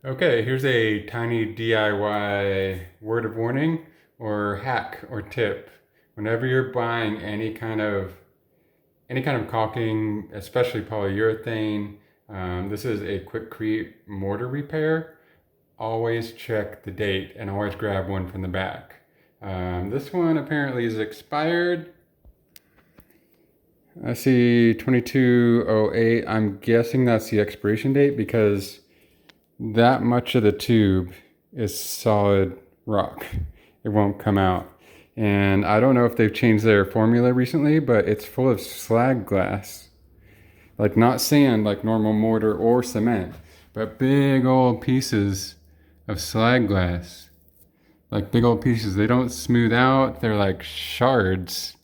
Okay, here's a tiny DIY word of warning or hack or tip. Whenever you're buying any kind of caulking, especially polyurethane, this is a Quickcrete Mortar Repair. Always check the date and always grab one from the back. This one apparently is expired. I see 2208. I'm guessing that's the expiration date because that much of the tube is solid rock. It won't come out. And I don't know if they've changed their formula recently, but it's full of slag glass. Like not sand like normal mortar or cement, but big old pieces of slag glass. Like big old pieces. They don't smooth out. They're like shards.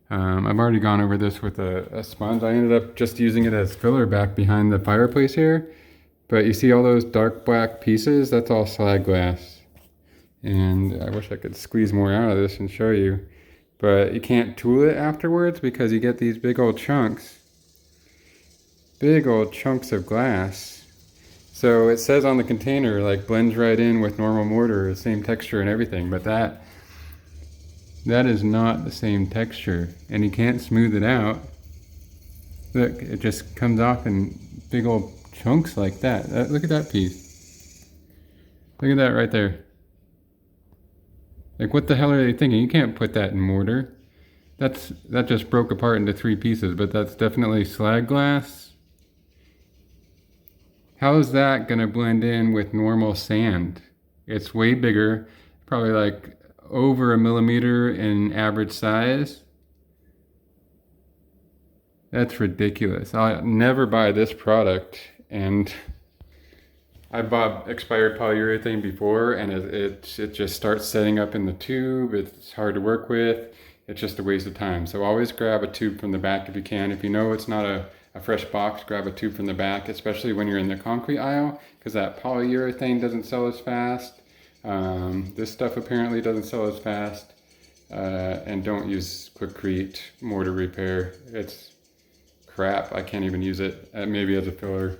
I've already gone over this with a sponge. I ended up just using it as filler back behind the fireplace here. But you see all those dark black pieces? That's all slag glass. And I wish I could squeeze more out of this and show you. But you can't tool it afterwards because you get these big old chunks. Big old chunks of glass. So it says on the container, like blends right in with normal mortar, same texture and everything. But that is not the same texture. And you can't smooth it out. Look, it just comes off in big old chunks like that. Look at that piece. Look at that right there. Like what the hell are they thinking? You can't put that in mortar. That just broke apart into 3 pieces, but that's definitely slag glass. How is that gonna blend in with normal sand? It's way bigger, probably like over 1 millimeter in average size. That's ridiculous. I'll never buy this product. And I bought expired polyurethane before, and it just starts setting up in the tube. It's hard to work with. It's just a waste of time. So always grab a tube from the back if you can. If you know it's not a fresh box, grab a tube from the back, especially when you're in the concrete aisle, because that polyurethane doesn't sell as fast. This stuff apparently doesn't sell as fast. And don't use Quickcrete Mortar Repair. It's crap. I can't even use it, maybe as a filler.